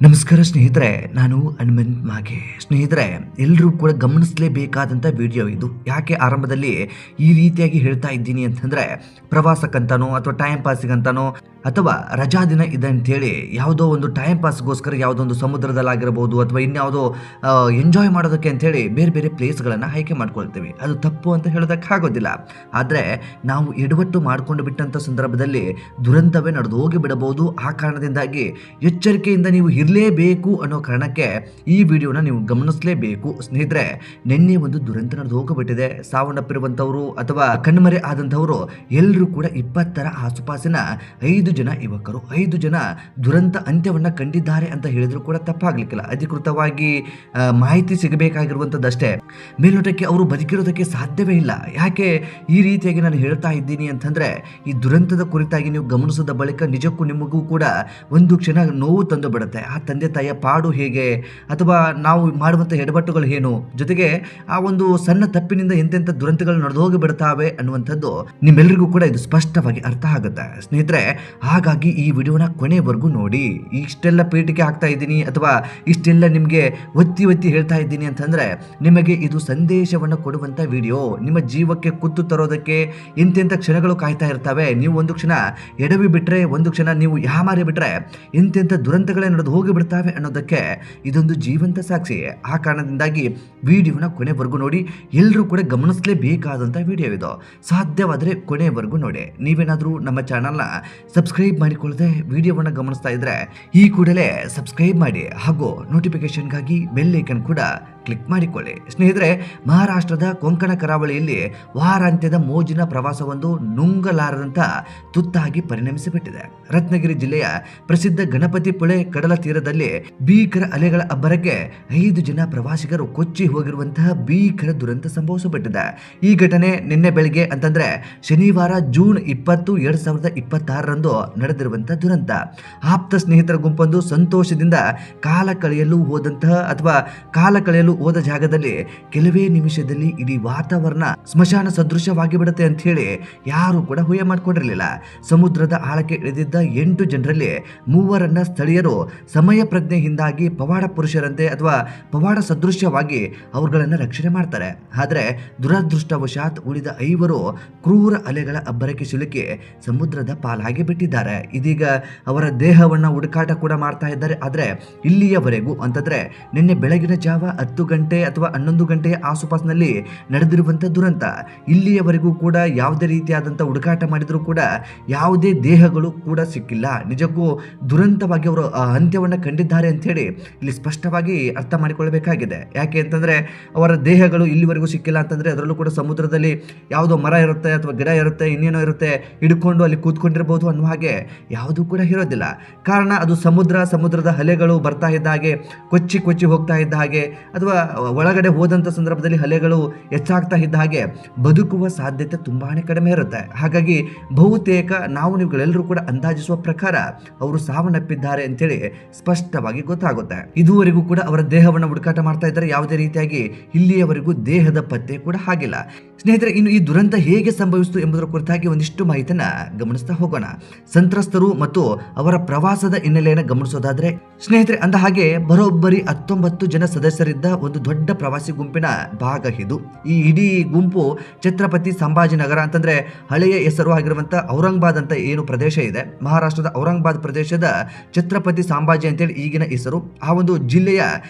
ನಮಸ್ಕಾರ ಸ್ನೇಹಿತರೆ, ನಾನು ಹನುಮಂತ್ ಮಾಗೆ. ಸ್ನೇಹಿತರೆ, ಎಲ್ಲರೂ ಕೂಡ ಗಮನಿಸಲೇಬೇಕಾದಂಥ ವಿಡಿಯೋ ಇದು. ಯಾಕೆ ಆರಂಭದಲ್ಲಿ ಈ ರೀತಿಯಾಗಿ ಹೇಳ್ತಾ ಇದ್ದೀನಿ ಅಂತಂದರೆ, ಪ್ರವಾಸಕ್ಕಂತನೋ ಅಥವಾ ಟೈಮ್ ಪಾಸಿಗಂತನೋ ಅಥವಾ ರಜಾ ದಿನ ಇದೆ ಅಂಥೇಳಿ ಯಾವುದೋ ಒಂದು ಟೈಮ್ ಪಾಸ್ಗೋಸ್ಕರ ಯಾವುದೋ ಒಂದು ಸಮುದ್ರದಲ್ಲಾಗಿರ್ಬೋದು ಅಥವಾ ಇನ್ಯಾವುದೋ ಎಂಜಾಯ್ ಮಾಡೋದಕ್ಕೆ ಅಂಥೇಳಿ ಬೇರೆ ಬೇರೆ ಪ್ಲೇಸ್ಗಳನ್ನು ಆಯ್ಕೆ ಮಾಡ್ಕೊಳ್ತೀವಿ. ಅದು ತಪ್ಪು ಅಂತ ಹೇಳೋದಕ್ಕೆ ಆಗೋದಿಲ್ಲ. ಆದರೆ ನಾವು ಎಡವಟ್ಟು ಮಾಡಿಕೊಂಡು ಬಿಟ್ಟಂಥ ಸಂದರ್ಭದಲ್ಲಿ ದುರಂತವೇ ನಡೆದು ಹೋಗಿ ಬಿಡಬಹುದು. ಆ ಕಾರಣದಿಂದಾಗಿ ಎಚ್ಚರಿಕೆಯಿಂದ ನೀವು ಇರಲೇಬೇಕು ಅನ್ನೋ ಕಾರಣಕ್ಕೆ ಈ ವಿಡಿಯೋನ ನೀವು ಗಮನಿಸಲೇಬೇಕು. ಸ್ನೇಹಿತರೆ, ನಿನ್ನೆ ಒಂದು ದುರಂತ ನಡೆದು ಹೋಗಿಬಿಟ್ಟಿದೆ. ಸಾವನ್ನಪ್ಪಿರುವಂಥವರು ಅಥವಾ ಕಣ್ಮರೆ ಆದಂಥವರು ಎಲ್ಲರೂ ಕೂಡ 20ರ ಆಸುಪಾಸಿನ 5 ಜನ ಯುವಕರು, 5 ಜನ ದುರಂತ ಅಂತ್ಯವನ್ನು ಕಂಡಿದ್ದಾರೆ ಅಂತ ಹೇಳಿದ್ರು ಕೂಡ ತಪ್ಪಾಗ್ಲಿಕ್ಕಿಲ್ಲ. ಅಧಿಕೃತವಾಗಿ ಮಾಹಿತಿ ಸಿಗಬೇಕಾಗಿರುವಂಥದ್ದಷ್ಟೇ. ಮೇಲ್ನೋಟಕ್ಕೆ ಅವರು ಬದುಕಿರೋದಕ್ಕೆ ಸಾಧ್ಯವೇ ಇಲ್ಲ. ಯಾಕೆ ಈ ರೀತಿಯಾಗಿ ನಾನು ಹೇಳ್ತಾ ಇದ್ದೀನಿ ಅಂತಂದ್ರೆ, ಈ ದುರಂತದ ಕುರಿತಾಗಿ ನೀವು ಗಮನಿಸಿದ ಬಳಿಕ ನಿಜಕ್ಕೂ ನಿಮಗೂ ಕೂಡ ಒಂದು ಕ್ಷಣ ನೋವು ತಂದು ಬಿಡುತ್ತೆ. ಆ ತಂದೆ ತಾಯಿಯ ಪಾಡು ಹೇಗೆ, ಅಥವಾ ನಾವು ಮಾಡುವಂಥ ಎಡವಟ್ಟುಗಳು ಏನು, ಜೊತೆಗೆ ಆ ಒಂದು ಸಣ್ಣ ತಪ್ಪಿನಿಂದ ಎಂತೆಂಥ ದುರಂತಗಳು ನಡೆದು ಹೋಗಿ ಬಿಡ್ತಾವೆ ಅನ್ನುವಂಥದ್ದು ನಿಮ್ಮೆಲ್ಲರಿಗೂ ಕೂಡ ಇದು ಸ್ಪಷ್ಟವಾಗಿ ಅರ್ಥ ಆಗುತ್ತೆ. ಸ್ನೇಹಿತರೆ, ಹಾಗಾಗಿ ಈ ವಿಡಿಯೋನ ಕೊನೆವರೆಗೂ ನೋಡಿ. ಇಷ್ಟೆಲ್ಲ ಪೀಠಿಕೆ ಹಾಕ್ತಾ ಇದ್ದೀನಿ ಅಥವಾ ಇಷ್ಟೆಲ್ಲ ನಿಮಗೆ ಒತ್ತಿ ಒತ್ತಿ ಹೇಳ್ತಾ ಇದ್ದೀನಿ ಅಂತಂದ್ರೆ, ನಿಮಗೆ ಇದು ಸಂದೇಶವನ್ನು ಕೊಡುವಂಥ ವಿಡಿಯೋ. ನಿಮ್ಮ ಜೀವಕ್ಕೆ ಕುತ್ತು ತರೋದಕ್ಕೆ ಎಂತೆಂಥ ಕ್ಷಣಗಳು ಕಾಯ್ತಾ ಇರ್ತವೆ. ನೀವು ಒಂದು ಕ್ಷಣ ಎಡವಿ ಬಿಟ್ರೆ, ಒಂದು ಕ್ಷಣ ನೀವು ಯಾಮಾರಿ ಬಿಟ್ರೆ ಎಂತೆಂಥ ದುರಂತಗಳೇ ನಡೆದು ಹೋಗಿ ಬಿಡ್ತಾವೆ ಅನ್ನೋದಕ್ಕೆ ಇದೊಂದು ಜೀವಂತ ಸಾಕ್ಷಿ. ಆ ಕಾರಣದಿಂದಾಗಿ ವಿಡಿಯೋನ ಕೊನೆವರೆಗೂ ನೋಡಿ. ಎಲ್ಲರೂ ಕೂಡ ಗಮನಿಸಲೇಬೇಕಾದಂಥ ವಿಡಿಯೋ ಇದು. ಸಾಧ್ಯವಾದರೆ ಕೊನೆವರೆಗೂ ನೋಡಿ. ನೀವೇನಾದರೂ ನಮ್ಮ ಚಾನಲ್ನ ಸಬ್ಸ್ಕ್ರೈಬ್ ಮಾಡಿಕೊಳ್ಳದೆ ವಿಡಿಯೋವನ್ನು ಗಮನಿಸ್ತಾ ಇದ್ರೆ ಈ ಕೂಡಲೇ ಸಬ್ಸ್ಕ್ರೈಬ್ ಮಾಡಿ ಹಾಗೂ ನೋಟಿಫಿಕೇಶನ್ಗಾಗಿ ಬೆಲ್ ಐಕನ್ ಕೂಡ ಕ್ಲಿಕ್ ಮಾಡಿಕೊಳ್ಳಿ. ಸ್ನೇಹಿತರೆ, ಮಹಾರಾಷ್ಟ್ರದ ಕೊಂಕಣ ಕರಾವಳಿಯಲ್ಲಿ ವಾರಾಂತ್ಯದ ಮೋಜಿನ ಪ್ರವಾಸವೊಂದು ನುಂಗಲಾರದಂತ ತುತ್ತಾಗಿ ಪರಿಣಮಿಸಿಬಿಟ್ಟಿದೆ. ರತ್ನಗಿರಿ ಜಿಲ್ಲೆಯ ಪ್ರಸಿದ್ಧ ಗಣಪತಿ ಪುಳೆ ಕಡಲ ತೀರದಲ್ಲಿ ಭೀಕರ ಅಲೆಗಳ ಅಬ್ಬರಕ್ಕೆ 5 ಜನ ಪ್ರವಾಸಿಗರು ಕೊಚ್ಚಿ ಹೋಗಿರುವಂತಹ ಭೀಕರ ದುರಂತ ಸಂಭವಿಸಿಬಿಟ್ಟಿದೆ. ಈ ಘಟನೆ ನಿನ್ನೆ ಬೆಳಿಗ್ಗೆ ಅಂತಂದ್ರೆ ಶನಿವಾರ ಜೂನ್ 20, 2026ರಂದು ನಡೆದಿರುವಂತಹ ದುರಂತ. ಆಪ್ತ ಸ್ನೇಹಿತರ ಗುಂಪೊಂದು ಸಂತೋಷದಿಂದ ಕಾಲ ಕಳೆಯಲು ಹೋದ ಜಾಗದಲ್ಲಿ ಕೆಲವೇ ನಿಮಿಷದಲ್ಲಿ ಇಡೀ ವಾತಾವರಣ ಸ್ಮಶಾನ ಸದೃಶವಾಗಿ ಬಿಡುತ್ತೆ ಅಂತ ಹೇಳಿ ಯಾರು ಕೂಡ ಊಹೆ ಮಾಡ್ಕೊಂಡಿರಲಿಲ್ಲ. ಸಮುದ್ರದ ಆಳಕ್ಕೆ ಇಳಿದಿದ್ದ 8 ಜನರಲ್ಲಿ 3ರನ್ನ ಸ್ಥಳೀಯರು ಸಮಯ ಪ್ರಜ್ಞೆಯಿಂದಾಗಿ ಪವಾಡ ಪುರುಷರಂತೆ ಅಥವಾ ಪವಾಡ ಸದೃಶ್ಯವಾಗಿ ಅವರುಗಳನ್ನು ರಕ್ಷಣೆ ಮಾಡ್ತಾರೆ. ಆದರೆ ದುರದೃಷ್ಟವಶಾತ್ ಉಳಿದ 5ರು ಕ್ರೂರ ಅಲೆಗಳ ಅಬ್ಬರಕ್ಕೆ ಸಿಲುಕಿ ಸಮುದ್ರದ ಪಾಲಾಗಿ ಬಿಟ್ಟಿದ್ದಾರೆ. ಇದೀಗ ಅವರ ದೇಹವನ್ನ ಹುಡುಕಾಟ ಕೂಡ ಮಾಡ್ತಾ ಇದ್ದಾರೆ. ಆದರೆ ಇಲ್ಲಿಯವರೆಗೂ ಅಂತಂದ್ರೆ ನಿನ್ನೆ ಬೆಳಗಿನ ಜಾವ 10 ಗಂಟೆ ಅಥವಾ 11 ಗಂಟೆಯ ಆಸುಪಾಸಿನಲ್ಲಿ ನಡೆದಿರುವಂಥ ದುರಂತ, ಇಲ್ಲಿಯವರೆಗೂ ಕೂಡ ಯಾವುದೇ ರೀತಿಯಾದಂಥ ಹುಡುಕಾಟ ಮಾಡಿದರೂ ಕೂಡ ಯಾವುದೇ ದೇಹಗಳು ಕೂಡ ಸಿಕ್ಕಿಲ್ಲ. ನಿಜಕ್ಕೂ ದುರಂತವಾಗಿ ಅವರು ಅಂತ್ಯವನ್ನು ಕಂಡಿದ್ದಾರೆ ಅಂತ ಹೇಳಿ ಇಲ್ಲಿ ಸ್ಪಷ್ಟವಾಗಿ ಅರ್ಥ ಮಾಡಿಕೊಳ್ಳಬೇಕಾಗಿದೆ. ಯಾಕೆ ಅಂತಂದ್ರೆ ಅವರ ದೇಹಗಳು ಇಲ್ಲಿವರೆಗೂ ಸಿಕ್ಕಿಲ್ಲ ಅಂತಂದ್ರೆ ಅದರಲ್ಲೂ ಕೂಡ ಸಮುದ್ರದಲ್ಲಿ ಯಾವುದೋ ಮರ ಇರುತ್ತೆ ಅಥವಾ ಗಿಡ ಇರುತ್ತೆ, ಇನ್ನೇನೋ ಇರುತ್ತೆ, ಹಿಡ್ಕೊಂಡು ಅಲ್ಲಿ ಕೂತ್ಕೊಂಡಿರ್ಬೋದು ಅನ್ನೋ ಹಾಗೆ ಯಾವುದೂ ಕೂಡ ಇರೋದಿಲ್ಲ. ಕಾರಣ ಅದು ಸಮುದ್ರದ ಅಲೆಗಳು ಬರ್ತಾ ಇದ್ದ ಹಾಗೆ ಕೊಚ್ಚಿ ಹೋಗ್ತಾ ಇದ್ದ ಹಾಗೆ ಅಥವಾ ಒಳಗಡೆ ಹೋದಂಥ ಸಂದರ್ಭದಲ್ಲಿ ಅಲೆಗಳು ಹೆಚ್ಚಾಗ್ತಾ ಇದ್ದ ಹಾಗೆ ಬದುಕುವ ಸಾಧ್ಯತೆ ತುಂಬಾನೇ ಕಡಿಮೆ ಇರುತ್ತೆ. ಹಾಗಾಗಿ ಬಹುತೇಕ ನೀವುಗಳೆಲ್ಲರೂ ಕೂಡ ಅಂದಾಜಿಸುವ ಪ್ರಕಾರ ಅವರು ಸಾವನ್ನಪ್ಪಿದ್ದಾರೆ ಅಂತೇಳಿ ಸ್ಪಷ್ಟವಾಗಿ ಗೊತ್ತಾಗುತ್ತೆ. ಇದುವರೆಗೂ ಕೂಡ ಅವರ ದೇಹವನ್ನು ಹುಡುಕಾಟ ಮಾಡ್ತಾ ಇದ್ದಾರೆ. ಯಾವುದೇ ರೀತಿಯಾಗಿ ಇಲ್ಲಿಯವರೆಗೂ ದೇಹದ ಪತ್ತೆ ಕೂಡ ಆಗಿಲ್ಲ. ಸ್ನೇಹಿತರೆ, ಇನ್ನು ಈ ದುರಂತ ಹೇಗೆ ಸಂಭವಿಸಿತು ಎಂಬುದರ ಕುರಿತಾಗಿ ಒಂದಿಷ್ಟು ಮಾಹಿತಿಯನ್ನ ಗಮನಿಸ್ತಾ ಹೋಗೋಣ. ಸಂತ್ರಸ್ತರು ಮತ್ತು ಅವರ ಪ್ರವಾಸದ ಹಿನ್ನೆಲೆಯನ್ನು ಗಮನಿಸೋದಾದ್ರೆ ಸ್ನೇಹಿತರೆ, ಅಂದ ಹಾಗೆ ಬರೋಬ್ಬರಿ 19 ಜನ ಸದಸ್ಯರಿದ್ದ ಒಂದು ದೊಡ್ಡ ಪ್ರವಾಸಿ ಗುಂಪಿನ ಭಾಗ ಇದು. ಈ ಇಡೀ ಗುಂಪು ಛತ್ರಪತಿ ಸಂಭಾಜಿನಗರ ಅಂತಂದ್ರೆ ಹಳೆಯ ಹೆಸರು ಆಗಿರುವಂತ ಔರಂಗಾಬಾದ್ ಅಂತ ಏನು ಪ್ರದೇಶ ಇದೆ, ಮಹಾರಾಷ್ಟ್ರದ ಔರಂಗಾಬಾದ್ ಪ್ರದೇಶದ ಛತ್ರಪತಿ ಸಂಭಾಜಿ ಅಂತೇಳಿ ಈಗಿನ ಹೆಸರು, ಆ ಒಂದು ಜಿಲ್ಲೆಯ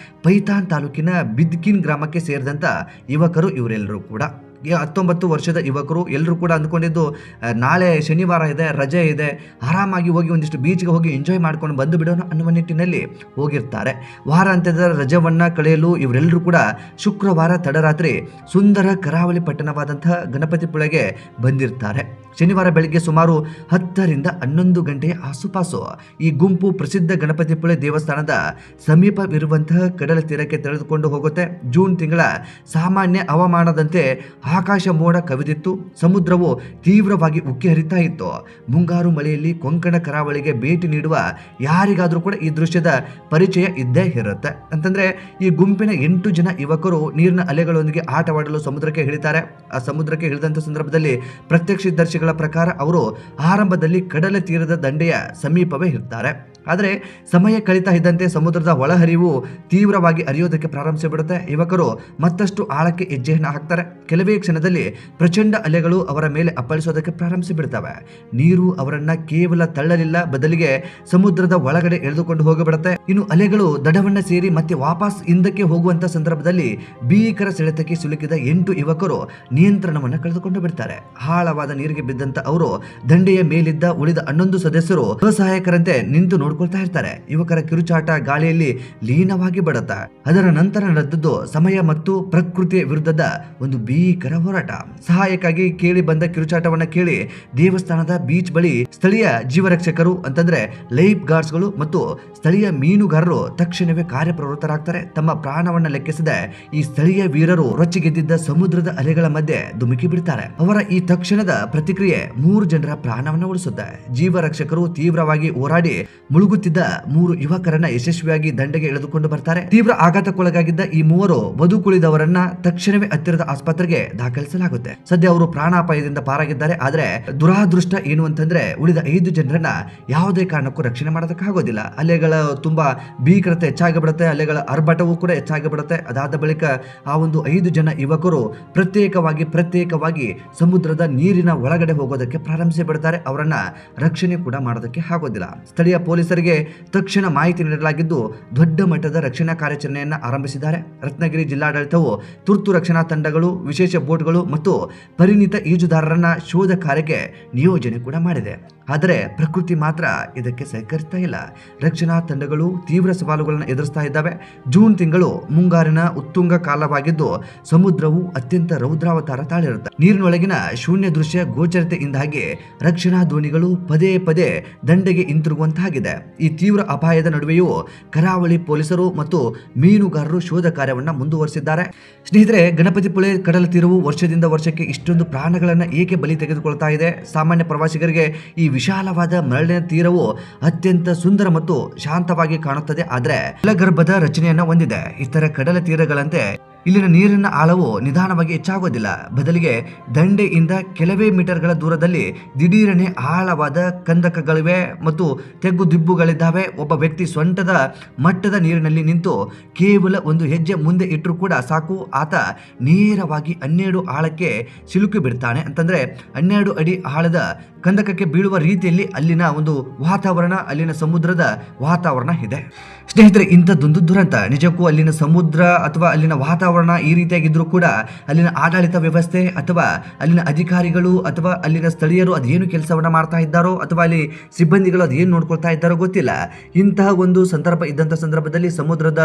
ಪೈಥಾನ್ ತಾಲೂಕಿನ ಬಿದ್ಕಿನ್ ಗ್ರಾಮಕ್ಕೆ ಸೇರಿದಂತ ಯುವಕರು ಇವರೆಲ್ಲರೂ ಕೂಡ 19 ವರ್ಷದ ಯುವಕರು. ಎಲ್ಲರೂ ಕೂಡ ಅಂದ್ಕೊಂಡಿದ್ದು ನಾಳೆ ಶನಿವಾರ ಇದೆ, ರಜೆ ಇದೆ, ಆರಾಮಾಗಿ ಹೋಗಿ ಒಂದಿಷ್ಟು ಬೀಚ್ಗೆ ಹೋಗಿ ಎಂಜಾಯ್ ಮಾಡ್ಕೊಂಡು ಬಂದು ಬಿಡೋಣ ಅನ್ನುವ ನಿಟ್ಟಿನಲ್ಲಿ ಹೋಗಿರ್ತಾರೆ. ವಾರಾಂತ್ಯದ ರಜವನ್ನು ಕಳೆಯಲು ಇವರೆಲ್ಲರೂ ಕೂಡ ಶುಕ್ರವಾರ ತಡರಾತ್ರಿ ಸುಂದರ ಕರಾವಳಿ ಪಟ್ಟಣವಾದಂತಹ ಗಣಪತಿಪುಳೆಗೆ ಬಂದಿರ್ತಾರೆ. ಶನಿವಾರ ಬೆಳಗ್ಗೆ ಸುಮಾರು 10ರಿಂದ 11 ಗಂಟೆಯ ಆಸುಪಾಸು ಈ ಗುಂಪು ಪ್ರಸಿದ್ಧ ಗಣಪತಿಪುಳೆ ದೇವಸ್ಥಾನದ ಸಮೀಪವಿರುವಂತಹ ಕಡಲ ತೀರಕ್ಕೆ ತೆಗೆದುಕೊಂಡು ಹೋಗುತ್ತೆ. ಜೂನ್ ತಿಂಗಳ ಸಾಮಾನ್ಯ ಹವಾಮಾನದಂತೆ ಆಕಾಶ ಮೋಡ ಕವಿದಿತ್ತು. ಸಮುದ್ರವು ತೀವ್ರವಾಗಿ ಉಕ್ಕಿ ಹರಿತಾ ಇತ್ತು. ಮುಂಗಾರು ಮಳೆಯಲ್ಲಿ ಕೊಂಕಣ ಕರಾವಳಿಗೆ ಭೇಟಿ ನೀಡುವ ಯಾರಿಗಾದ್ರೂ ಕೂಡ ಈ ದೃಶ್ಯದ ಪರಿಚಯ ಇದ್ದೇ ಇರುತ್ತೆ. ಅಂತಂದ್ರೆ ಈ ಗುಂಪಿನ 8 ಜನ ಯುವಕರು ನೀರಿನ ಅಲೆಗಳೊಂದಿಗೆ ಆಟವಾಡಲು ಸಮುದ್ರಕ್ಕೆ ಇಳಿತಾರೆ. ಆ ಸಮುದ್ರಕ್ಕೆ ಇಳಿದಂತ ಸಂದರ್ಭದಲ್ಲಿ ಪ್ರತ್ಯಕ್ಷದರ್ಶಿಗಳ ಪ್ರಕಾರ ಅವರು ಆರಂಭದಲ್ಲಿ ಕಡಲ ತೀರದ ದಂಡೆಯ ಸಮೀಪವೇ ಇರ್ತಾರೆ. ಆದರೆ ಸಮಯ ಕಳೀತಾ ಇದ್ದಂತೆ ಸಮುದ್ರದ ಒಳಹರಿವು ತೀವ್ರವಾಗಿ ಹರಿಯೋದಕ್ಕೆ ಪ್ರಾರಂಭಿಸಿಬಿಡುತ್ತೆ. ಯುವಕರು ಮತ್ತಷ್ಟು ಆಳಕ್ಕೆ ಹೆಜ್ಜೆಯನ್ನು ಹಾಕ್ತಾರೆ. ಕೆಲವೇ ಕ್ಷಣದಲ್ಲಿ ಪ್ರಚಂಡ ಅಲೆಗಳು ಅವರ ಮೇಲೆ ಅಪ್ಪಳಿಸೋದಕ್ಕೆ ಪ್ರಾರಂಭಿಸಿಬಿಡ್ತವೆ. ನೀರು ಅವರನ್ನ ಕೇವಲ ತಳ್ಳಲಿಲ್ಲ, ಬದಲಿಗೆ ಸಮುದ್ರದ ಒಳಗಡೆ ಎಳೆದುಕೊಂಡು ಹೋಗಿಬಿಡುತ್ತೆ. ಇನ್ನು ಅಲೆಗಳು ದಡವನ್ನ ಸೇರಿ ಮತ್ತೆ ವಾಪಸ್ ಹಿಂದಕ್ಕೆ ಹೋಗುವಂತ ಸಂದರ್ಭದಲ್ಲಿ ಭೀಕರ ಸೆಳೆತಕ್ಕೆ ಸಿಲುಕಿದ 8 ಯುವಕರು ನಿಯಂತ್ರಣವನ್ನು ಕಳೆದುಕೊಂಡು ಬಿಡ್ತಾರೆ. ಆಳವಾದ ನೀರಿಗೆ ಬಿದ್ದಂತ ಅವರು ದಂಡೆಯ ಮೇಲಿದ್ದ ಉಳಿದ 11 ಸದಸ್ಯರು ಅಸಹಾಯಕರಂತೆ ನಿಂತು ನೋಡ್ಕೊಳ್ತಾ ಇರ್ತಾರೆ. ಯುವಕರ ಕಿರುಚಾಟ ಗಾಳಿಯಲ್ಲಿ ಲೀನವಾಗಿ ಬಿಡುತ್ತೆ. ಅದರ ನಂತರ ನಡೆದದ್ದು ಸಮಯ ಮತ್ತು ಪ್ರಕೃತಿಯ ವಿರುದ್ಧದ ಒಂದು ಭೀಕರ ಹೋರಾಟ. ಸಹಾಯಕ್ಕಾಗಿ ಕೇಳಿ ಬಂದ ಕಿರುಚಾಟವನ್ನ ಕೇಳಿ ದೇವಸ್ಥಾನದ ಬೀಚ್ ಬಳಿ ಸ್ಥಳೀಯ ಜೀವರಕ್ಷಕರು ಅಂತಂದ್ರೆ ಲೈಫ್ ಗಾರ್ಡ್ಸ್ಗಳು ಮತ್ತು ಸ್ಥಳೀಯ ಮೀನುಗಾರರು ತಕ್ಷಣವೇ ಕಾರ್ಯಪ್ರವೃತ್ತರಾಗ್ತಾರೆ. ತಮ್ಮ ಪ್ರಾಣವನ್ನ ಲೆಕ್ಕಿಸದೆ ಈ ಸ್ಥಳೀಯ ವೀರರು ರೊಚ್ಚಿಗೆದ್ದಿದ್ದ ಸಮುದ್ರದ ಅಲೆಗಳ ಮಧ್ಯೆ ಧುಮುಕಿ ಬಿಡ್ತಾರೆ. ಅವರ ಈ ತಕ್ಷಣದ ಪ್ರತಿಕ್ರಿಯೆ 3 ಜನರ ಪ್ರಾಣವನ್ನು ಉಳಿಸುತ್ತೆ. ಜೀವರಕ್ಷಕರು ತೀವ್ರವಾಗಿ ಹೋರಾಡಿ ಮುಳುಗುತ್ತಿದ್ದ 3 ಯುವಕರನ್ನ ಯಶಸ್ವಿಯಾಗಿ ದಂಡೆಗೆ ಎಳೆದುಕೊಂಡು ಬರ್ತಾರೆ. ತೀವ್ರ ಆಘಾತಕ್ಕೊಳಗಾಗಿದ್ದ ಈ 3 ಬದುಕುಳಿದವರನ್ನ ತಕ್ಷಣವೇ ಹತ್ತಿರದ ಆಸ್ಪತ್ರೆಗೆ ದಾಖಲಿಸಲಾಗುತ್ತೆ. ಸದ್ಯ ಅವರು ಪ್ರಾಣಾಪಾಯದಿಂದ ಪಾರಾಗಿದ್ದಾರೆ. ಆದ್ರೆ ದುರಾದೃಷ್ಟ ಏನು ಅಂತಂದ್ರೆ ಉಳಿದ 5 ಜನರನ್ನ ಯಾವುದೇ ಕಾರಣಕ್ಕೂ ರಕ್ಷಣೆ ಮಾಡೋದಕ್ಕಾಗೋದಿಲ್ಲ. ಅಲೆಗಳ ತುಂಬಾ ಭೀಕರತೆ ಹೆಚ್ಚಾಗಿಬಿಡುತ್ತೆ. ಅಲೆಗಳ ಆರ್ಭಟವೂ ಕೂಡ ಹೆಚ್ಚಾಗಿಬಿಡುತ್ತೆ. ಅದಾದ ಬಳಿಕ ಆ ಒಂದು 5 ಜನ ಯುವಕರು ಪ್ರತ್ಯೇಕವಾಗಿ ಸಮುದ್ರದ ನೀರಿನ ಒಳಗಡೆ ಹೋಗೋದಕ್ಕೆ ಪ್ರಾರಂಭಿಸಿ ಬಿಡ್ತಾರೆ. ಅವರನ್ನ ರಕ್ಷಣೆ ಕೂಡ ಮಾಡೋದಕ್ಕೆ ಆಗೋದಿಲ್ಲ. ಸ್ಥಳೀಯ ಪೊಲೀಸರಿಗೆ ತಕ್ಷಣ ಮಾಹಿತಿ ನೀಡಲಾಗಿದ್ದು ದೊಡ್ಡ ಮಟ್ಟದ ರಕ್ಷಣಾ ಕಾರ್ಯಾಚರಣೆಯನ್ನು ಆರಂಭಿಸಿದ್ದಾರೆ. ರತ್ನಗಿರಿ ಜಿಲ್ಲಾಡಳಿತವು ತುರ್ತು ರಕ್ಷಣಾ ತಂಡಗಳು, ವಿಶೇಷ ಬೋಟ್ಗಳು ಮತ್ತು ಪರಿಣಿತ ಈಜುದಾರರನ್ನ ಶೋಧ ಕಾರ್ಯಕ್ಕೆ ನಿಯೋಜನೆ ಕೂಡ ಮಾಡಿದೆ. ಆದರೆ ಪ್ರಕೃತಿ ಮಾತ್ರ ಇದಕ್ಕೆ ಸಹಕರಿಸ್ತಾ ಇಲ್ಲ. ರಕ್ಷಣಾ ತಂಡಗಳು ತೀವ್ರ ಸವಾಲುಗಳನ್ನು ಎದುರಿಸ್ತಾ ಇದ್ದಾವೆ. ಜೂನ್ ತಿಂಗಳು ಮುಂಗಾರಿನ ಉತ್ತುಂಗ ಕಾಲವಾಗಿದ್ದು ಸಮುದ್ರವು ಅತ್ಯಂತ ರೌದ್ರಾವತಾರ ತಾಳಿರುತ್ತೆ. ನೀರಿನೊಳಗಿನ ಶೂನ್ಯ ದೃಶ್ಯ ಗೋಚರತೆಯಿಂದಾಗಿ ರಕ್ಷಣಾ ದೋಣಿಗಳು ಪದೇ ದಂಡೆಗೆ ಹಿಂತಿರುಗುವಂತಾಗಿದೆ. ಈ ತೀವ್ರ ಅಪಾಯದ ನಡುವೆಯೂ ಕರಾವಳಿ ಪೊಲೀಸರು ಮತ್ತು ಮೀನುಗಾರರು ಶೋಧ ಕಾರ್ಯವನ್ನು ಮುಂದುವರಿಸಿದ್ದಾರೆ. ಸ್ನೇಹಿತರೆ, ಗಣಪತಿಪುಳೆ ಕಡಲ ತೀರವು ವರ್ಷದಿಂದ ವರ್ಷಕ್ಕೆ ಇಷ್ಟೊಂದು ಪ್ರಾಣಗಳನ್ನು ಏಕೆ ಬಲಿ ತೆಗೆದುಕೊಳ್ತಾ ಇದೆ? ಸಾಮಾನ್ಯ ಪ್ರವಾಸಿಗರಿಗೆ ಈ ವಿಶಾಲವಾದ ಮರಳಿನ ತೀರವು ಅತ್ಯಂತ ಸುಂದರ ಮತ್ತು ಶಾಂತವಾಗಿ ಕಾಣುತ್ತದೆ. ಆದರೆ ಜಲಗರ್ಭದ ರಚನೆಯನ್ನ ಹೊಂದಿದೆ. ಇತರ ಕಡಲ ತೀರಗಳಂತೆ ಇಲ್ಲಿನ ನೀರಿನ ಆಳವು ನಿಧಾನವಾಗಿ ಹೆಚ್ಚಾಗೋದಿಲ್ಲ. ಬದಲಿಗೆ ದಂಡೆಯಿಂದ ಕೆಲವೇ ಮೀಟರ್ಗಳ ದೂರದಲ್ಲಿ ದಿಢೀರನೆ ಆಳವಾದ ಕಂದಕಗಳಿವೆ ಮತ್ತು ತೆಗ್ಗು ದಿಬ್ಬುಗಳಿದ್ದಾವೆ. ಒಬ್ಬ ವ್ಯಕ್ತಿ ಸೊಂಟದ ಮಟ್ಟದ ನೀರಿನಲ್ಲಿ ನಿಂತು ಕೇವಲ ಒಂದು ಹೆಜ್ಜೆ ಮುಂದೆ ಇಟ್ಟರೂ ಕೂಡ ಸಾಕು, ಆತ ನೇರವಾಗಿ 12 ಆಳಕ್ಕೆ ಸಿಲುಕಿ ಬಿಡ್ತಾನೆ. ಅಂತಂದ್ರೆ 12 ಅಡಿ ಆಳದ ಕಂದಕಕ್ಕೆ ಬೀಳುವ ರೀತಿಯಲ್ಲಿ ಅಲ್ಲಿನ ಒಂದು ವಾತಾವರಣ, ಅಲ್ಲಿನ ಸಮುದ್ರದ ವಾತಾವರಣ ಇದೆ. ಸ್ನೇಹಿತರೆ, ಇಂಥದ್ದೊಂದು ದುರಂತ. ನಿಜಕ್ಕೂ ಅಲ್ಲಿನ ಸಮುದ್ರ ಅಥವಾ ಅಲ್ಲಿನ ವಾತಾವರಣ ಈ ರೀತಿಯಾಗಿದ್ರೂ ಕೂಡ ಅಲ್ಲಿನ ಆಡಳಿತ ವ್ಯವಸ್ಥೆ ಅಥವಾ ಅಲ್ಲಿನ ಅಧಿಕಾರಿಗಳು ಅಥವಾ ಅಲ್ಲಿನ ಸ್ಥಳೀಯರು ಅದೇನು ಕೆಲಸವನ್ನ ಮಾಡ್ತಾ ಇದ್ದಾರೋ ಅಥವಾ ಅಲ್ಲಿ ಸಿಬ್ಬಂದಿಗಳು ಅದೇನು ನೋಡ್ಕೊಳ್ತಾ ಇದ್ದಾರೋ ಗೊತ್ತಿಲ್ಲ. ಇಂತಹ ಒಂದು ಸಂದರ್ಭ ಇದ್ದಂಥ ಸಂದರ್ಭದಲ್ಲಿ ಸಮುದ್ರದ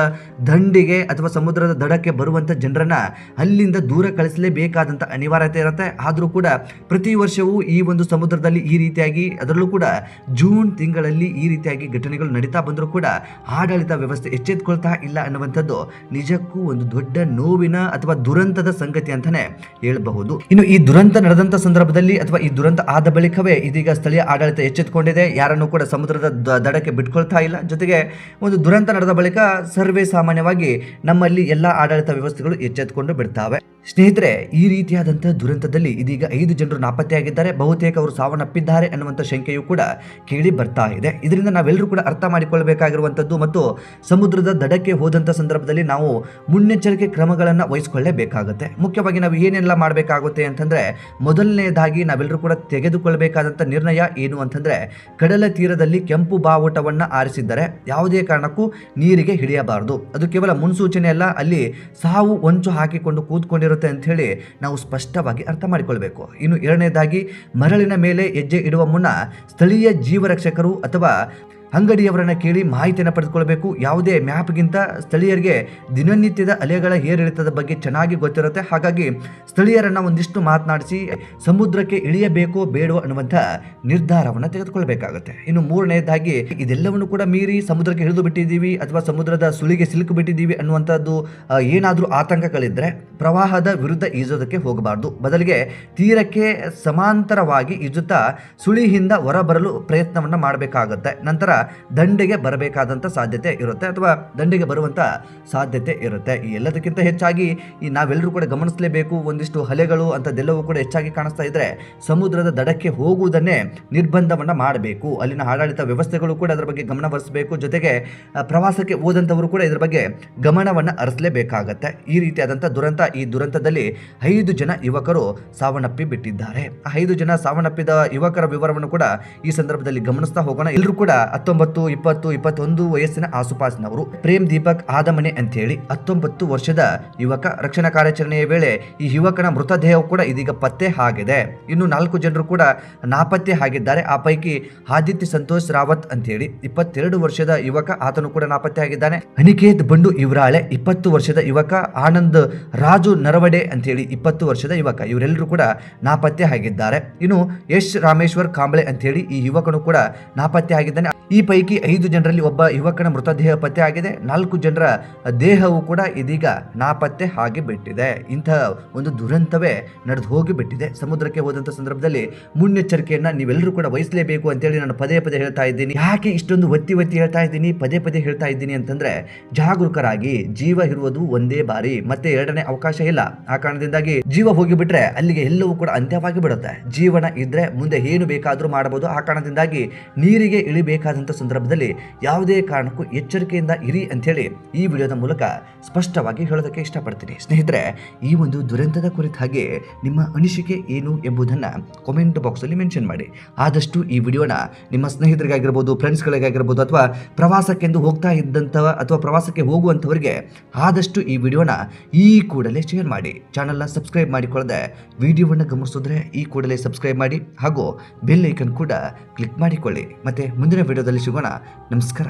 ದಂಡಿಗೆ ಅಥವಾ ಸಮುದ್ರದ ದಡಕ್ಕೆ ಬರುವಂಥ ಜನರನ್ನ ಅಲ್ಲಿಂದ ದೂರ ಕಳಿಸಲೇಬೇಕಾದಂಥ ಅನಿವಾರ್ಯತೆ ಇರುತ್ತೆ. ಆದರೂ ಕೂಡ ಪ್ರತಿ ವರ್ಷವೂ ಈ ಒಂದು ಸಮುದ್ರದಲ್ಲಿ ಈ ರೀತಿಯಾಗಿ, ಅದರಲ್ಲೂ ಕೂಡ ಜೂನ್ ತಿಂಗಳಲ್ಲಿ ಈ ರೀತಿಯಾಗಿ ಘಟನೆಗಳು ನಡೀತಾ ಬಂದರೂ ಕೂಡ ಆಡಳಿತ ವ್ಯವಸ್ಥೆ ಎಚ್ಚೆತ್ತುಕೊಳ್ತಾ ಇಲ್ಲ ಅನ್ನುವಂಥದ್ದು ನಿಜಕ್ಕೂ ಒಂದು ದೊಡ್ಡ ನೋವಿನ ಅಥವಾ ದುರಂತದ ಸಂಗತಿ ಅಂತಾನೆ ಹೇಳಬಹುದು. ಇನ್ನು ಈ ದುರಂತ ನಡೆದಂತ ಸಂದರ್ಭದಲ್ಲಿ ಅಥವಾ ಈ ದುರಂತ ಆದ ಬಳಿಕವೇ ಇದೀಗ ಸ್ಥಳೀಯ ಆಡಳಿತ ಎಚ್ಚೆತ್ತುಕೊಂಡಿದೆ. ಯಾರನ್ನು ಕೂಡ ಸಮುದ್ರದ ದಡಕ್ಕೆ ಬಿಟ್ಕೊಳ್ತಾ ಇಲ್ಲ. ಜೊತೆಗೆ ಒಂದು ದುರಂತ ನಡೆದ ಬಳಿಕ ಸರ್ವೇ ಸಾಮಾನ್ಯವಾಗಿ ನಮ್ಮಲ್ಲಿ ಎಲ್ಲಾ ಆಡಳಿತ ವ್ಯವಸ್ಥೆಗಳು ಎಚ್ಚೆತ್ತುಕೊಂಡು ಬಿಡ್ತಾವೆ. ಸ್ನೇಹಿತರೆ, ಈ ರೀತಿಯಾದಂತಹ ದುರಂತದಲ್ಲಿ ಇದೀಗ 5 ಜನರು ನಾಪತ್ತೆಯಾಗಿದ್ದಾರೆ. ಬಹುತೇಕ ಅವರು ಸಾವನ್ನಪ್ಪಿದ್ದಾರೆ ಅನ್ನುವಂಥ ಶಂಕೆಯೂ ಕೂಡ ಕೇಳಿ ಬರ್ತಾ ಇದೆ. ಇದರಿಂದ ನಾವೆಲ್ಲರೂ ಕೂಡ ಅರ್ಥ ಮಾಡಿಕೊಳ್ಳಬೇಕಾಗಿರುವಂಥದ್ದು ಮತ್ತು ಸಮುದ್ರದ ದಡಕ್ಕೆ ಹೋದಂಥ ಸಂದರ್ಭದಲ್ಲಿ ನಾವು ಮುನ್ನೆಚ್ಚರಿಕೆ ಕ್ರಮಗಳನ್ನು ವಹಿಸಿಕೊಳ್ಳಬೇಕಾಗುತ್ತೆ. ಮುಖ್ಯವಾಗಿ ನಾವು ಏನೆಲ್ಲ ಮಾಡಬೇಕಾಗುತ್ತೆ ಅಂತಂದ್ರೆ, ಮೊದಲನೇದಾಗಿ ನಾವೆಲ್ಲರೂ ಕೂಡ ತೆಗೆದುಕೊಳ್ಳಬೇಕಾದಂಥ ನಿರ್ಣಯ ಏನು ಅಂತಂದ್ರೆ, ಕಡಲ ತೀರದಲ್ಲಿ ಕೆಂಪು ಬಾವುಟವನ್ನು ಆರಿಸಿದ್ದರೆ ಯಾವುದೇ ಕಾರಣಕ್ಕೂ ನೀರಿಗೆ ಹಿಡಿಯಬಾರದು. ಅದು ಕೇವಲ ಮುನ್ಸೂಚನೆ ಅಲ್ಲ, ಅಲ್ಲಿ ಸಾವು ಹೊಂಚು ಹಾಕಿಕೊಂಡು ಕೂತ್ಕೊಂಡಿರೋ ಅಂತ ಹೇಳಿ ನಾವು ಸ್ಪಷ್ಟವಾಗಿ ಅರ್ಥ ಮಾಡಿಕೊಳ್ಬೇಕು. ಇನ್ನು ಎರಡನೇದಾಗಿ, ಮರಳಿನ ಮೇಲೆ ಹೆಜ್ಜೆ ಇಡುವ ಮುನ್ನ ಸ್ಥಳೀಯ ಜೀವರಕ್ಷಕರು ಅಥವಾ ಅಂಗಡಿಯವರನ್ನ ಕೇಳಿ ಮಾಹಿತಿಯನ್ನು ಪಡೆದುಕೊಳ್ಬೇಕು. ಯಾವುದೇ ಮ್ಯಾಪ್ಗಿಂತ ಸ್ಥಳೀಯರಿಗೆ ದಿನನಿತ್ಯದ ಅಲೆಗಳ ಏರಿಳಿತದ ಬಗ್ಗೆ ಚೆನ್ನಾಗಿ ಗೊತ್ತಿರುತ್ತೆ. ಹಾಗಾಗಿ ಸ್ಥಳೀಯರನ್ನ ಒಂದಿಷ್ಟು ಮಾತನಾಡಿಸಿ ಸಮುದ್ರಕ್ಕೆ ಇಳಿಯಬೇಕೋ ಬೇಡೋ ಅನ್ನುವಂಥ ನಿರ್ಧಾರವನ್ನು ತೆಗೆದುಕೊಳ್ಬೇಕಾಗುತ್ತೆ. ಇನ್ನು ಮೂರನೇದಾಗಿ ಇದೆಲ್ಲವನ್ನು ಕೂಡ ಮೀರಿ ಸಮುದ್ರಕ್ಕೆ ಇಳಿದು ಬಿಟ್ಟಿದ್ದೀವಿ ಅಥವಾ ಸಮುದ್ರದ ಸುಳಿಗೆ ಸಿಲುಕು ಬಿಟ್ಟಿದ್ದೀವಿ ಅನ್ನುವಂಥದ್ದು ಏನಾದರೂ ಆತಂಕಗಳಿದ್ರೆ ಪ್ರವಾಹದ ವಿರುದ್ಧ ಈಜೋದಕ್ಕೆ ಹೋಗಬಾರ್ದು. ಬದಲಿಗೆ ತೀರಕ್ಕೆ ಸಮಾಂತರವಾಗಿ ಈಜುತ್ತಾ ಸುಳಿಯಿಂದ ಹೊರಬರಲು ಪ್ರಯತ್ನವನ್ನು ಮಾಡಬೇಕಾಗುತ್ತೆ. ನಂತರ ದಂಡೆಗೆ ಬರಬೇಕಾದಂಥ ಸಾಧ್ಯತೆ ಇರುತ್ತೆ ಅಥವಾ ದಂಡೆಗೆ ಬರುವಂಥ ಸಾಧ್ಯತೆ ಇರುತ್ತೆ. ಈ ಎಲ್ಲದಕ್ಕಿಂತ ಹೆಚ್ಚಾಗಿ ಈ ನಾವೆಲ್ಲರೂ ಕೂಡ ಗಮನಿಸಲೇಬೇಕು, ಒಂದಿಷ್ಟು ಅಲೆಗಳು ಅಂಥದ್ದೆಲ್ಲವೂ ಕೂಡ ಹೆಚ್ಚಾಗಿ ಕಾಣಿಸ್ತಾ ಇದ್ರೆ ಸಮುದ್ರದ ದಡಕ್ಕೆ ಹೋಗುವುದನ್ನೇ ನಿರ್ಬಂಧವನ್ನು ಮಾಡಬೇಕು. ಅಲ್ಲಿನ ಆಡಳಿತ ವ್ಯವಸ್ಥೆಗಳು ಕೂಡ ಅದರ ಬಗ್ಗೆ ಗಮನ ಹರಿಸಬೇಕು. ಜೊತೆಗೆ ಪ್ರವಾಸಕ್ಕೆ ಹೋದಂಥವರು ಕೂಡ ಇದರ ಬಗ್ಗೆ ಗಮನವನ್ನು ಹರಿಸಲೇಬೇಕಾಗತ್ತೆ. ಈ ರೀತಿಯಾದಂಥ ದುರಂತ, ಈ ದುರಂತದಲ್ಲಿ 5 ಜನ ಯುವಕರು ಸಾವನ್ನಪ್ಪಿ ಬಿಟ್ಟಿದ್ದಾರೆ. 5 ಜನ ಸಾವನ್ನಪ್ಪಿದ ಯುವಕರ ವಿವರವನ್ನು ಕೂಡ ಈ ಸಂದರ್ಭದಲ್ಲಿ ಗಮನಿಸ್ತಾ ಹೋಗೋಣ. ಎಲ್ಲರೂ ಕೂಡ 19, 20, 21 ವಯಸ್ಸಿನ ಆಸುಪಾಸಿನವರು. ಪ್ರೇಮ್ ದೀಪಕ್ ಆದಮನೆ ಅಂತ ಹೇಳಿ 19 ವರ್ಷದ ಯುವಕ. ರಕ್ಷಣಾ ಕಾರ್ಯಾಚರಣೆಯ ವೇಳೆ ಈ ಯುವಕನ ಮೃತದೇಹವು ಕೂಡ ಇದೀಗ ಪತ್ತೆ ಆಗಿದೆ. ಇನ್ನು 4 ಜನರು ಕೂಡ ನಾಪತ್ತೆ ಆಗಿದ್ದಾರೆ. ಆ ಪೈಕಿ ಆದಿತ್ಯ ಸಂತೋಷ್ ರಾವತ್ ಅಂತ ಹೇಳಿ 22 ವರ್ಷದ ಯುವಕ, ಆತನು ಕೂಡ ನಾಪತ್ತೆ ಆಗಿದ್ದಾನೆ. ಅನಿಕೇತ್ ಬಂಡು ಇವರಾಳೆ 20 ವರ್ಷದ ಯುವಕ. ಆನಂದ್ ರಾಜು ನರವಡೆ ಅಂತ ಹೇಳಿ 20 ವರ್ಷದ ಯುವಕ. ಇವರೆಲ್ಲರೂ ಕೂಡ ನಾಪತ್ತೆ ಆಗಿದ್ದಾರೆ. ಇನ್ನು ಯಶ್ ರಾಮೇಶ್ವರ್ ಕಾಂಬ್ಳೆ ಅಂತ ಹೇಳಿ ಈ ಯುವಕನು ಕೂಡ ನಾಪತ್ತೆ ಆಗಿದ್ದಾನೆ. ಈ ಪೈಕಿ 5 ಜನರಲ್ಲಿ ಒಬ್ಬ ಯುವಕನ ಮೃತದೇಹ ಪತ್ತೆ ಆಗಿದೆ. 4 ಜನರ ದೇಹವು ಕೂಡ ಇದೀಗ ನಾಪತ್ತೆ ಆಗಿಬಿಟ್ಟಿದೆ. ಇಂತಹ ಒಂದು ದುರಂತವೇ ನಡೆದು ಹೋಗಿಬಿಟ್ಟಿದೆ. ಸಮುದ್ರಕ್ಕೆ ಹೋದಂಥ ಸಂದರ್ಭದಲ್ಲಿ ಮುನ್ನೆಚ್ಚರಿಕೆಯನ್ನ ನೀವೆಲ್ಲರೂ ಕೂಡ ವಹಿಸಲೇಬೇಕು ಅಂತೇಳಿ ನಾನು ಪದೇ ಪದೇ ಹೇಳ್ತಾ ಇದ್ದೀನಿ. ಯಾಕೆ ಇಷ್ಟೊಂದು ಒತ್ತಿ ಹೇಳ್ತಾ ಇದ್ದೀನಿ, ಪದೇ ಪದೇ ಹೇಳ್ತಾ ಇದ್ದೀನಿ ಅಂತಂದ್ರೆ, ಜಾಗರೂಕರಾಗಿ. ಜೀವ ಇರುವುದು ಒಂದೇ ಬಾರಿ, ಮತ್ತೆ ಎರಡನೇ ಅವಕಾಶ ಇಲ್ಲ. ಆ ಕಾರಣದಿಂದಾಗಿ ಜೀವ ಹೋಗಿಬಿಟ್ರೆ ಅಲ್ಲಿಗೆ ಎಲ್ಲವೂ ಕೂಡ ಅಂತ್ಯವಾಗಿ ಬಿಡುತ್ತೆ. ಜೀವನ ಇದ್ರೆ ಮುಂದೆ ಏನು ಬೇಕಾದರೂ ಮಾಡಬಹುದು. ಆ ಕಾರಣದಿಂದಾಗಿ ನೀರಿಗೆ ಇಳಿಬೇಕಾದಂಥ ಸಂದರ್ಭದಲ್ಲಿ ಯಾವುದೇ ಕಾರಣಕ್ಕೂ ಎಚ್ಚರಿಕೆಯಿಂದ ಇರಿ ಅಂತೇಳಿ ಈ ವಿಡಿಯೋದ ಮೂಲಕ ಸ್ಪಷ್ಟವಾಗಿ ಹೇಳೋದಕ್ಕೆ ಇಷ್ಟಪಡ್ತೀನಿ. ಸ್ನೇಹಿತರೆ, ಈ ಒಂದು ದುರಂತದ ಕುರಿತಾಗಿ ನಿಮ್ಮ ಅನಿಸಿಕೆ ಏನು ಎಂಬುದನ್ನು ಕಾಮೆಂಟ್ ಬಾಕ್ಸಲ್ಲಿ ಮೆನ್ಷನ್ ಮಾಡಿ. ಆದಷ್ಟು ಈ ವಿಡಿಯೋನ ನಿಮ್ಮ ಸ್ನೇಹಿತರಿಗಾಗಿರ್ಬೋದು, ಫ್ರೆಂಡ್ಸ್ಗಳಿಗಾಗಿರ್ಬೋದು, ಅಥವಾ ಪ್ರವಾಸಕ್ಕೆಂದು ಹೋಗ್ತಾ ಇದ್ದಂಥ ಅಥವಾ ಪ್ರವಾಸಕ್ಕೆ ಹೋಗುವಂಥವರಿಗೆ ಆದಷ್ಟು ಈ ವಿಡಿಯೋನ ಈ ಕೂಡಲೇ ಶೇರ್ ಮಾಡಿ. ಚಾನಲ್ನ ಸಬ್ಸ್ಕ್ರೈಬ್ ಮಾಡಿಕೊಳ್ಳದೆ ವಿಡಿಯೋವನ್ನು ಗಮನಿಸಿದ್ರೆ ಈ ಕೂಡಲೇ ಸಬ್ಸ್ಕ್ರೈಬ್ ಮಾಡಿ ಹಾಗೂ ಬೆಲ್ ಐಕನ್ ಕೂಡ ಕ್ಲಿಕ್ ಮಾಡಿಕೊಳ್ಳಿ. ಮತ್ತೆ ಮುಂದಿನ ವಿಡಿಯೋದಲ್ಲಿ ಸಿಗೋಣ. ನಮಸ್ಕಾರ.